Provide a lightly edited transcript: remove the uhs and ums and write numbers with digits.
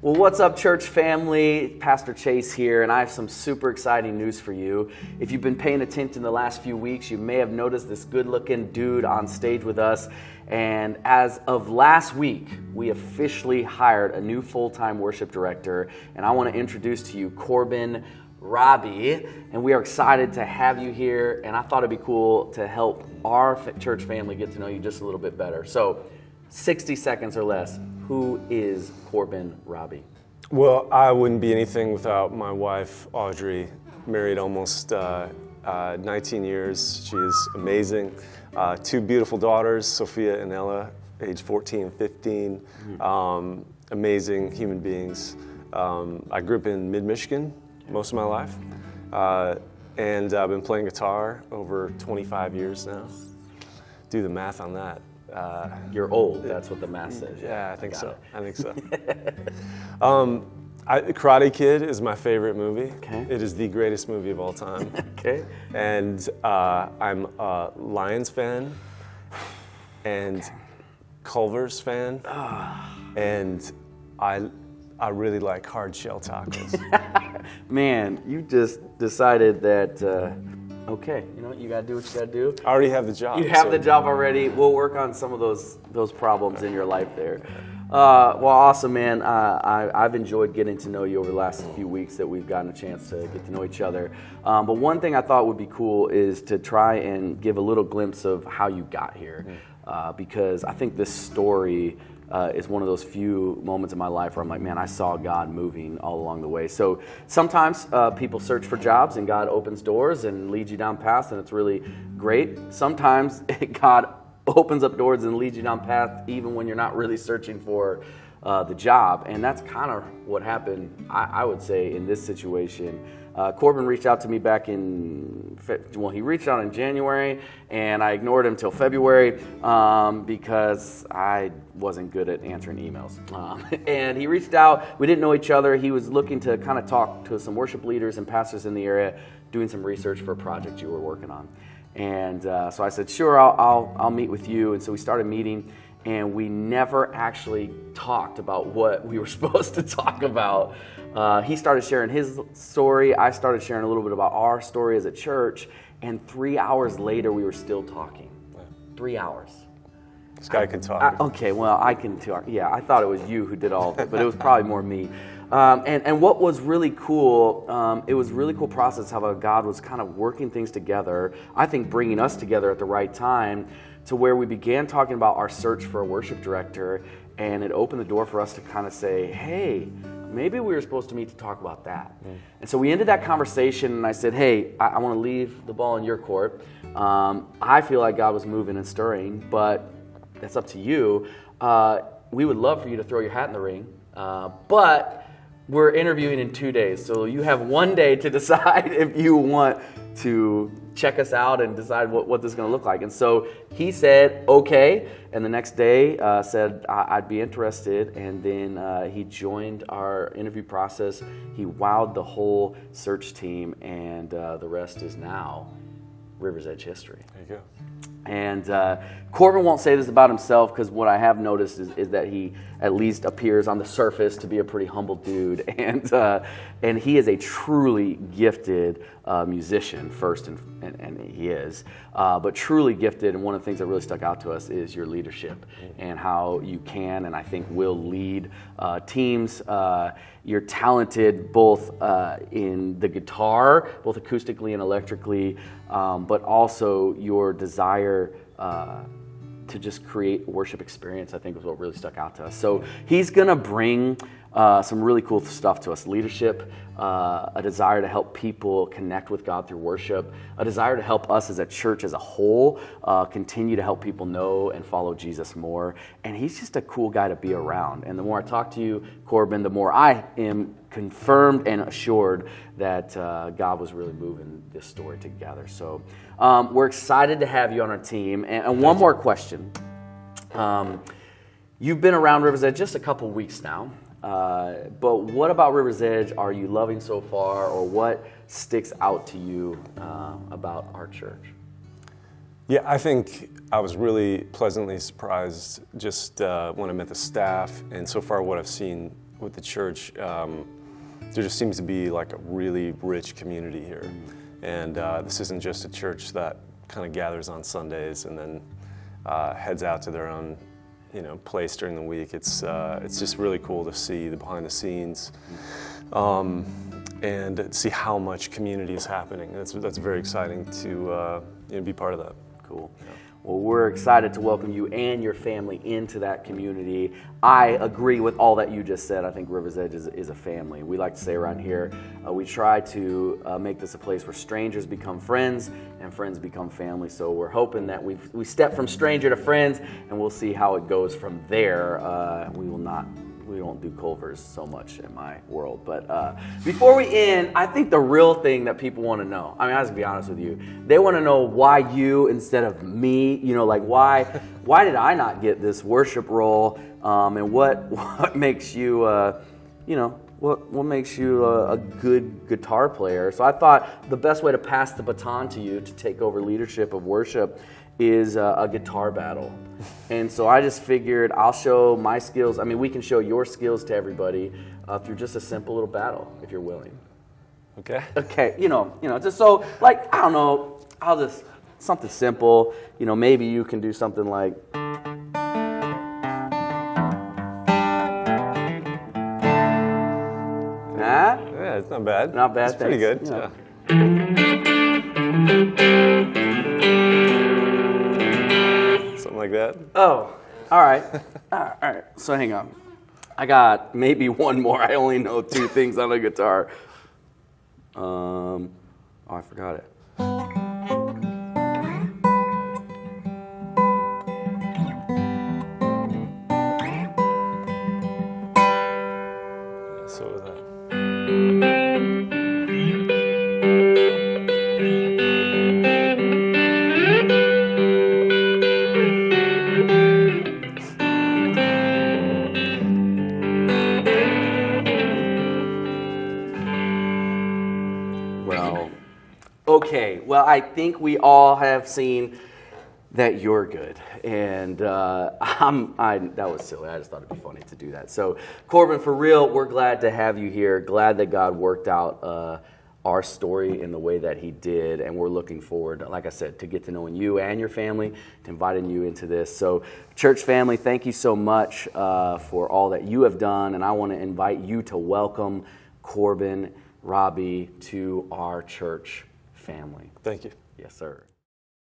Well, what's up, church family? Pastor Chase here, and I have some super exciting news for you. If you've been paying attention the last few weeks, you may have noticed this good-looking dude on stage with us. And as of last week, we officially hired a new full-time worship director, and I want to introduce to you Corban, Robbe, and we are excited to have you here, and I thought it'd be cool to help our church family get to know you just a little bit better. So, 60 seconds or less, who is Corban Robbe? Well, I wouldn't be anything without my wife, Audrey, married almost 19 years. She is amazing. Two beautiful daughters, Sophia and Ella, age 14 and 15. Amazing human beings. I grew up in mid-Michigan most of my life, and I've been playing guitar over 25 years now. Do the math on that. You're old, that's what the math says. Yeah, I think so. Karate Kid is my favorite movie. Okay. It is the greatest movie of all time. Okay. And I'm a Lions fan and Culver's fan, and I really like hard shell tacos. Man, you just decided that, okay, you know what, you gotta do what you gotta do. I already have the job. You have the job already. We'll work on some of those problems in your life there. Well, awesome, man. I've enjoyed getting to know you over the last few weeks that we've gotten a chance to get to know each other. But one thing I thought would be cool is to try and give a little glimpse of how you got here, because I think this story is one of those few moments in my life where I'm like, man, I saw God moving all along the way. So sometimes people search for jobs and God opens doors and leads you down paths, and it's really great. Sometimes God opens up doors and leads you down paths even when you're not really searching for the job. And that's kind of what happened, I would say, in this situation. Corban reached out to me back he reached out in January, and I ignored him till February because I wasn't good at answering emails. And he reached out, we didn't know each other. He was looking to kind of talk to some worship leaders and pastors in the area, doing some research for a project you were working on. And so I said, sure, I'll meet with you. And so we started meeting, and we never actually talked about what we were supposed to talk about. He started sharing his story. I started sharing a little bit about our story as a church. And 3 hours later, we were still talking. 3 hours. This guy can talk. Okay, well, I can talk. Yeah, I thought it was you who did all of it, but it was probably more me. And what was really cool, it was a really cool process how God was kind of working things together, I think bringing us together at the right time to where we began talking about our search for a worship director, and it opened the door for us to kind of say, hey, maybe we were supposed to meet to talk about that. And so we ended that conversation, and I said, hey, I want to leave the ball in your court. I feel like God was moving and stirring, but that's up to you. We would love for you to throw your hat in the ring, but we're interviewing in 2 days, so you have 1 day to decide if you want to check us out and decide what this is going to look like. And so he said, okay, and the next day said I'd be interested, and then he joined our interview process. He wowed the whole search team, and the rest is now River's Edge history. There you go. And Corban won't say this about himself, because what I have noticed is that he at least appears on the surface to be a pretty humble dude, and he is a truly gifted musician first, and he is, but truly gifted. And one of the things that really stuck out to us is your leadership and how you can, and I think will, lead teams. You're talented both in the guitar, both acoustically and electrically, but also your desire to just create a worship experience, I think, was what really stuck out to us. So he's going to bring some really cool stuff to us. Leadership, a desire to help people connect with God through worship, a desire to help us as a church as a whole continue to help people know and follow Jesus more. And he's just a cool guy to be around. And the more I talk to you, Corban, the more I am confirmed and assured that God was really moving this story together. So we're excited to have you on our team. And one more question. You've been around River's Edge just a couple weeks now. But what about River's Edge are you loving so far, or what sticks out to you about our church? Yeah, I think I was really pleasantly surprised just when I met the staff, and so far what I've seen with the church, there just seems to be like a really rich community here. And this isn't just a church that kind of gathers on Sundays and then heads out to their own, place during the week. It's just really cool to see the behind the scenes and see how much community is happening. That's very exciting to be part of that. Cool. Yeah. Well, we're excited to welcome you and your family into that community. I agree with all that you just said. I think River's Edge is a family. We like to say around here, we try to make this a place where strangers become friends and friends become family. So we're hoping that we step from stranger to friends, and we'll see how it goes from there. We don't do Culvers so much in my world. But before we end, I think the real thing that people want to know, I mean, I have to be honest with you, they want to know why you instead of me, like why did I not get this worship role, and what makes you, what makes you a good guitar player? So I thought the best way to pass the baton to you to take over leadership of worship is a guitar battle. And so I just figured I'll show my skills. I mean, we can show your skills to everybody through just a simple little battle, if you're willing. Okay. Okay, just so, like, I don't know, I'll just, something simple. Maybe you can do something like... Yeah, it's not bad. Not bad, it's pretty good, yeah. Something like that. Oh, all right. All right. So hang on. I got maybe one more. I only know two things on the guitar. I forgot it. So what was that? Okay, well, I think we all have seen that you're good, and that was silly. I just thought it'd be funny to do that. So, Corban, for real, we're glad to have you here. Glad that God worked out our story in the way that He did, and we're looking forward, like I said, to get to knowing you and your family, to inviting you into this. So, church family, thank you so much for all that you have done, and I want to invite you to welcome Corban, Robbe to our church family. Thank you. Yes, sir.